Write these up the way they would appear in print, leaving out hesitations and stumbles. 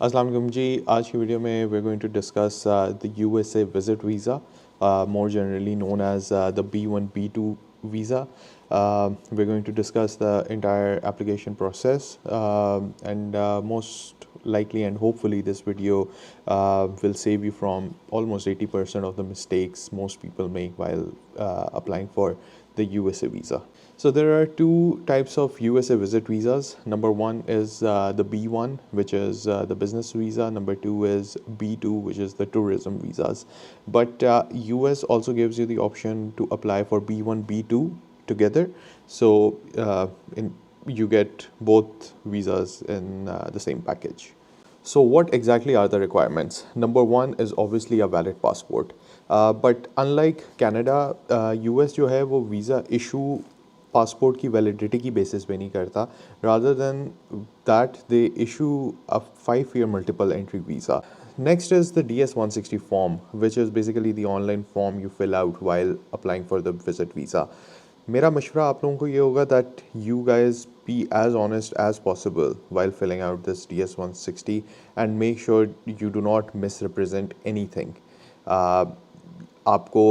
अस्सलाम वालेकुम जी। आज की वीडियो में we're going to discuss the USA visit visa, more generally known as the B1 B2 visa. We're going to discuss the entire application process, and most likely and hopefully this video will save you from almost 80% of the mistakes most people make while applying for the USA visa. So there are two types of USA visit visas. Number one is the B1, which is the business visa. Number two is B2, which is the tourism visas. But US also gives you the option to apply for B1, B2 together. So you get both visas in the same package. So what exactly are the requirements? Number one is obviously a valid passport. But unlike Canada, US जो है वो visa issue passport की validity की basis पे नहीं करता. Rather than that they issue a 5-year multiple entry visa. Next is the DS-160 form, which is basically the online form you fill out while applying for the visit visa. मेरा मशवरा आप लोगों को ये होगा that you guys be as honest as possible while filling out this DS-160 and make sure you do not misrepresent anything. आपको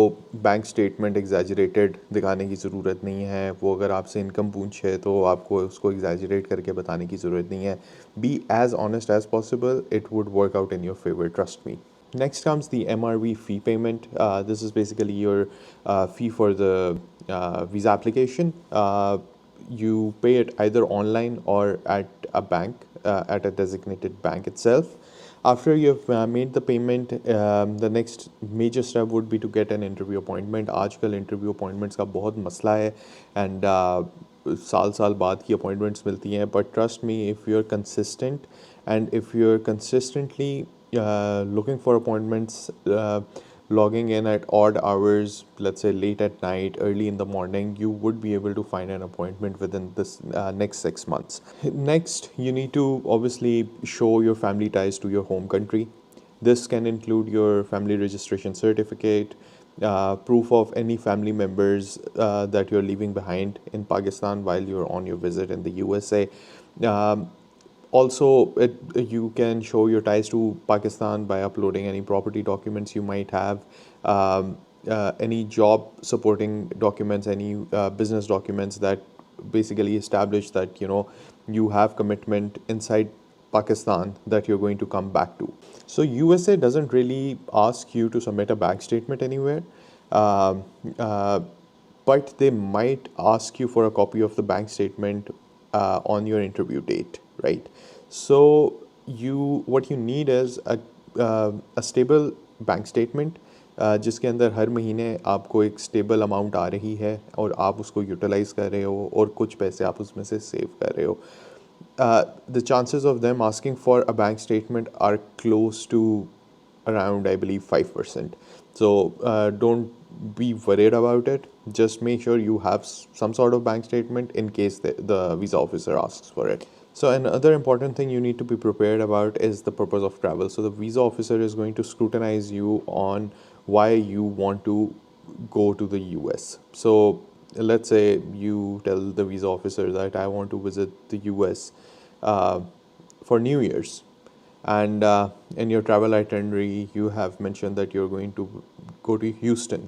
bank statement exaggerated दिखाने की ज़रूरत नहीं है. वो अगर आपसे इनकम पूछे तो आपको उसको एग्जैजरेट करके बताने की ज़रूरत नहीं है. Be as honest as possible. It would work out in your favour, trust me. Next comes the MRV fee payment. This is basically your fee for the visa application. You pay it either online or at a bank, at a designated bank itself. After you've made the payment, the next major step would be to get an interview appointment. आजकल interview appointments का बहुत मसला है and साल साल बाद की appointments मिलती हैं. But trust me, if you're consistent and if you're consistently looking for appointments, logging in at odd hours, let's say late at night, early in the morning, you would be able to find an appointment within this next 6 months. Next, you need to obviously show your family ties to your home country. This can include your family registration certificate, proof of any family members that you're leaving behind in Pakistan while you're on your visit in the USA. Um, Also, you can show your ties to Pakistan by uploading any property documents you might have, any job supporting documents, any business documents that basically establish that you have commitment inside Pakistan that you're going to come back to. So USA doesn't really ask you to submit a bank statement anywhere. Um, uh, but they might ask you for a copy of the bank statement on your interview date, right? So what you need is a stable bank statement जिसके अंदर हर महीने आपको एक stable amount आ रही है और आप उसको यूटिलाइज कर रहे हो और कुछ पैसे आप उसमें से सेव कर रहे हो. The chances of them asking for a bank statement are close to around, I believe, 5%. So don't be worried about it. Just make sure you have some sort of bank statement in case the visa officer asks for it. So another important thing you need to be prepared about is the purpose of travel. So the visa officer is going to scrutinize you on why you want to go to the US. So let's say you tell the visa officer that I want to visit the US for New Year's, and in your travel itinerary you have mentioned that you're going to go to Houston,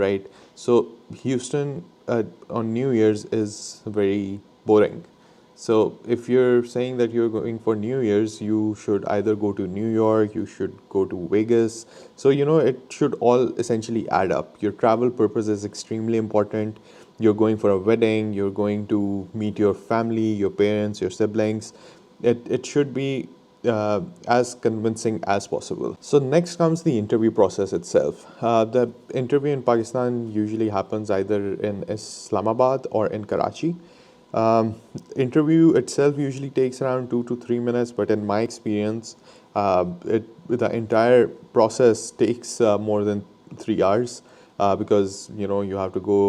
right? So Houston on New Year's is very boring. So if you're saying that you're going for New Year's, you should either go to New York, you should go to Vegas. So it should all essentially add up. Your travel purpose is extremely important. You're going for a wedding, you're going to meet your family, your parents, your siblings. It should be as convincing as possible. So next comes the interview process itself. The interview in Pakistan usually happens either in Islamabad or in Karachi. Interview itself usually takes around 2 to 3 minutes, but in my experience, the entire process takes more than 3 hours. Because you have to go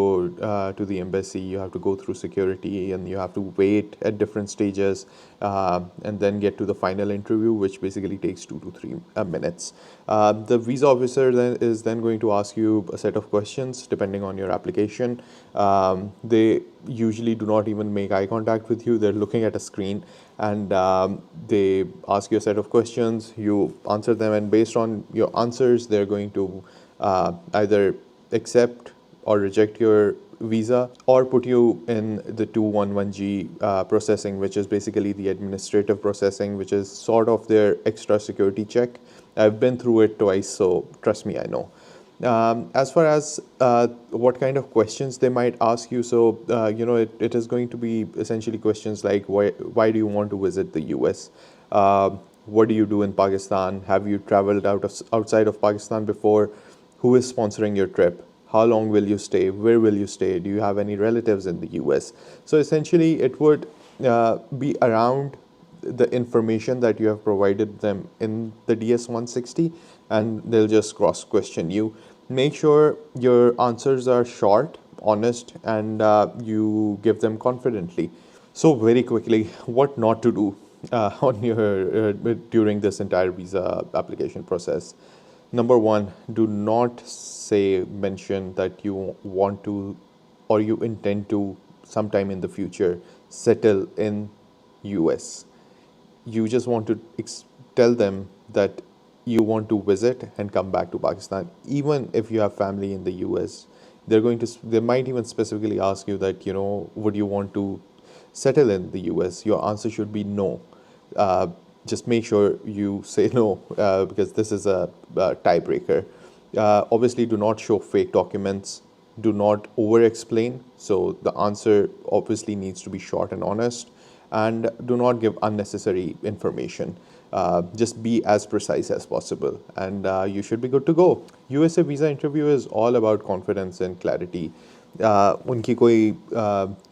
to the embassy, you have to go through security, and you have to wait at different stages, and then get to the final interview, which basically takes 2 to 3 minutes. The visa officer is then going to ask you a set of questions depending on your application. They usually do not even make eye contact with you. They're looking at a screen, and they ask you a set of questions. You answer them, and based on your answers, they're going to either accept or reject your visa, or put you in the 211G processing, which is basically the administrative processing, which is sort of their extra security check. I've been through it twice, so trust me, I know. As far as what kind of questions they might ask you, so it is going to be essentially questions like why do you want to visit the US? What do you do in Pakistan? Have you traveled outside of Pakistan before? Who is sponsoring your trip? How long will you stay? Where will you stay? Do you have any relatives in the US? So essentially, it would be around the information that you have provided them in the DS 160, and they'll just cross question you. Make sure your answers are short, honest, and you give them confidently. So, very quickly, what not to do on your during this entire visa application process. Number one, do not mention that you want to or you intend to sometime in the future settle in US. You just want to tell them that you want to visit and come back to Pakistan. Even if you have family in the US, they might even specifically ask you that, would you want to settle in the US? Your answer should be no. Just make sure you say no, because this is a tiebreaker. Obviously, do not show fake documents. Do not over explain. So, the answer obviously needs to be short and honest. And do not give unnecessary information. Just be as precise as possible, and you should be good to go. USA visa interview is all about confidence and clarity. उनकी कोई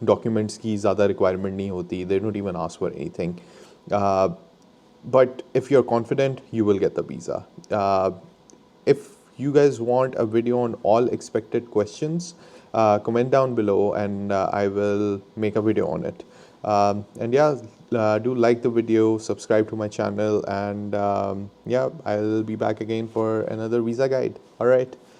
documents की ज़्यादा requirement नहीं होती. They don't even ask for anything. But if you're confident, you will get the visa. If you guys want a video on all expected questions, comment down below, and I will make a video on it. And yeah, do like the video, subscribe to my channel, and yeah, I'll be back again for another visa guide. All right.